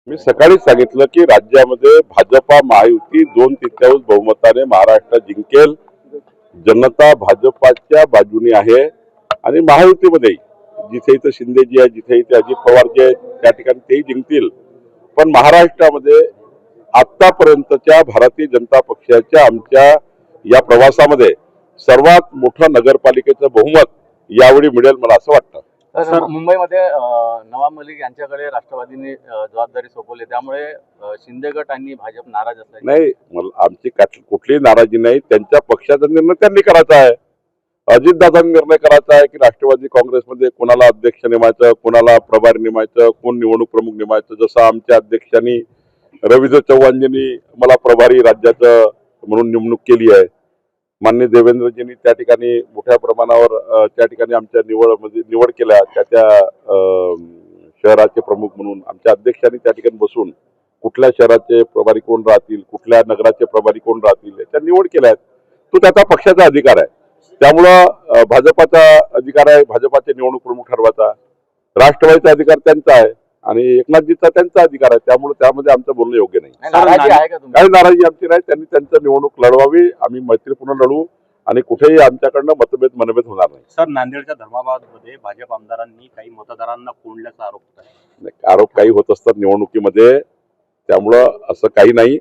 मी सकाळीच सांगितलं की राज्यामध्ये भाजपा महायुती 2/3 बहुमताने महाराष्ट्र जिंकेल. जनता भाजपाच्या बाजूने आहे आणि महायुतीमध्ये जिथे इथं शिंदेजी आहे, जिथे इथे अजित पवार जे आहेत त्या ठिकाणी तेही जिंकतील. पण महाराष्ट्रामध्ये आतापर्यंतच्या भारतीय जनता पक्षाच्या आमच्या या प्रवासामध्ये सर्वात मोठं नगरपालिकेचं बहुमत यावेळी मिळेल मला असं वाटतं. सर, मुंबईमध्ये नवाब मलिक यांच्याकडे राष्ट्रवादीने जबाबदारी सोपवली, त्यामुळे शिंदे गट आणि भाजप नाराज असल्याचे नाही, आमची कुठलीही नाराजी नाही. त्यांच्या पक्षाचा निर्णय त्यांनी करायचा आहे. अजितदादांनी निर्णय करायचा आहे की राष्ट्रवादी काँग्रेसमध्ये कोणाला अध्यक्ष नेमायचं, कोणाला प्रभारी नेमायचं, कोण निवडणूक प्रमुख नेमायचं. जसं आमच्या अध्यक्षांनी रवींद्र चव्हाणजींनी मला प्रभारी राज्याचं म्हणून नेमणूक केली आहे. माननीय देवेंद्रजींनी त्या ठिकाणी मोठ्या प्रमाणावर त्या ठिकाणी आमच्या निवड केल्या. त्या शहराचे प्रमुख म्हणून आमच्या अध्यक्षांनी त्या ठिकाणी बसून कुठल्या शहराचे प्रभारी कोण राहतील, कुठल्या नगराचे प्रभारी कोण राहतील याच्या निवड केल्या आहेत. तो त्याचा पक्षाचा अधिकार आहे. त्यामुळं भाजपाचा अधिकार आहे भाजपाचे निवडणूक प्रमुख ठरवायचा, राष्ट्रवादीचा अधिकार त्यांचा आहे आणि एकनाथजीचा त्यांचा अधिकार आहे. त्यामुळे त्यामध्ये आमचं बोलणं योग्य नाही. नाराजी आहे का तुम्ही? काही नाराजी आमची नाही. त्यांनी त्यांचं निवडणूक लढवावी, आम्ही मैत्रीपूर्ण लढू आणि कुठेही आमच्याकडनं मनभेद होणार नाही. सर, नांदेडच्या धर्माबाद मध्ये भाजप आमदारांनी काही मतदारांना कोंडल्याचा आरोप होत आहे. आरोप काही होत असतात निवडणुकीमध्ये, त्यामुळं असं काही नाही.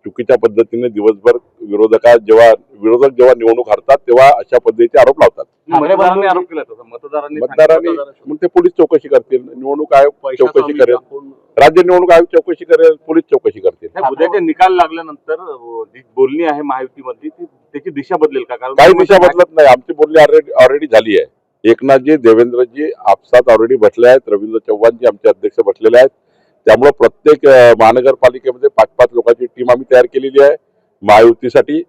चुकीच्या पद्धतीने दिवसभर विरोधक जेव्हा निवडणूक हरतात तेव्हा अशा पद्धतीचे आरोप लावतात. मतदारांनी आरोप केला होता. मतदारांनी मग ते पोलीस चौकशी करतील, निवडणूक आयोग चौकशी करेल, राज्य निवडणूक आयोग चौकशी करेल, पोलीस चौकशी करतील. उद्याचे निकाल लागल्यानंतर बोलणी आहे महायुतीमधली, त्याची दिशा बदलेल का? कारण काही दिशा बदलत नाही. आमची बोलणी ऑलरेडी झाली आहे. एकनाथजी, देवेंद्रजी आपसात ऑलरेडी बसले आहेत. रवींद्र चव्हाणजी आमचे अध्यक्ष बसलेले आहेत. त्यामुळे प्रत्येक महानगरपालिकेमध्ये 5-5 लोकांची टीम आम्ही तयार केलेली आहे महायुतीसाठी.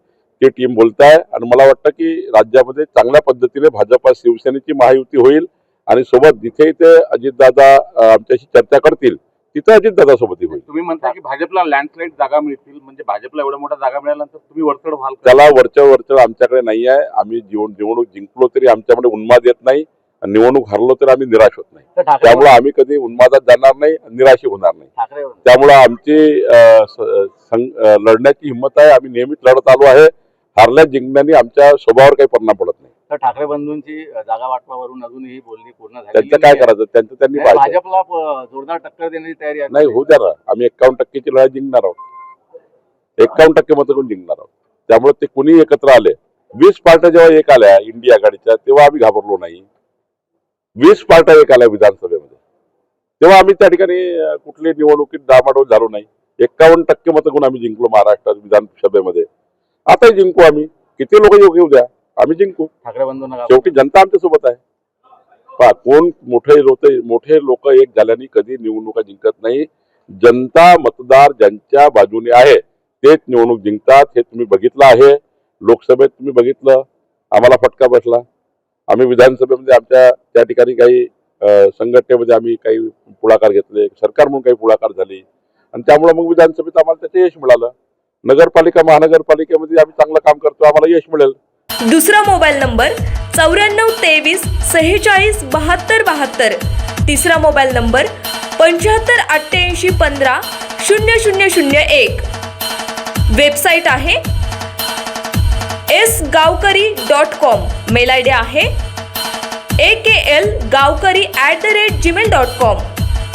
ती टीम बोलत आहे आणि मला वाटतं की राज्यामध्ये चांगल्या पद्धतीने भाजपा शिवसेनेची महायुती होईल आणि सोबत जिथे इथे अजितदादा आमच्याशी चर्चा करतील तिथे अजितदादा सोबतही होईल. तुम्ही म्हणता की भाजपला लँडस्लाईड जागा मिळतील, म्हणजे भाजपला एवढ्या मोठ्या जागा मिळाल्यानंतर तुम्ही वरचढ व्हाल? त्याला वरचढ आमच्याकडे नाही आहे. आम्ही निवडणूक जिंकलो तरी आमच्यामध्ये उन्माद येत नाही, निवडणूक हरलो तर आम्ही निराश होत नाही. त्यामुळे आम्ही कधी उन्मादात जाणार नाही, निराशी होणार नाही. त्यामुळे आमची लढण्याची हिंमत आहे. आम्ही नेहमीच लढत आलो आहे. हारल्या जिंकण्याने आमच्या स्वभावावर काही परिणाम पडत नाही. तर ठाकरे बंधूंची जागा वाटपावरून अजूनही बोलणी पूर्ण झाली. त्यांचं काय करायचं, त्यांचं त्यांनी भाजपला जोरदार टक्कर देण्याची तयारी आहे. नाही, होऊ द्या ना. आम्ही 51% लढाई जिंकणार आहोत. 51% मतं जिंकणार आहोत. त्यामुळे ते कुणी एकत्र आले. 20 पार्ट्या जेव्हा एक आल्या इंडिया आघाडीच्या, तेव्हा आम्ही घाबरलो नाही. 20 पार्ट्या एक आल्या विधानसभेमध्ये, तेव्हा आम्ही त्या ठिकाणी कुठली निवडणुकीत डामाडोल झालो नाही. 51% मतं आम्ही जिंकलो महाराष्ट्रात विधानसभेमध्ये. आताही जिंकू आम्ही. किती लोक येऊ द्या, आम्ही जिंकू. ठाकरे बंधूंना शेवटी जनता आमच्या सोबत आहे. कोण मोठे लोक एक झाल्याने कधी निवडणुका जिंकत नाही. जनता मतदार ज्यांच्या बाजूने आहे तेच निवडणूक जिंकतात. हे तुम्ही बघितलं आहे. लोकसभेत तुम्ही बघितलं, आम्हाला फटका बसला. आम्ही विधानसभेमध्ये आमच्या त्या ठिकाणी काही संघटनेमध्ये आम्ही काही पुढाकार घेतले, सरकार म्हणून काही पुढाकार झाले आणि त्यामुळे मग विधानसभेत आम्हाला त्याचे यश मिळालं. नगरपालिका महानगरपालिकेमध्ये आम्ही चांगलं काम करतो, आम्हाला यश मिळेल. दुसरा मोबाईल नंबर 94 23 46 72 72. तिसरा मोबाईल नंबर 75 88 15 0001. वेबसाईट आहे sgavkari.com. मेल आयडी आहे aklgavkari@gmail.com.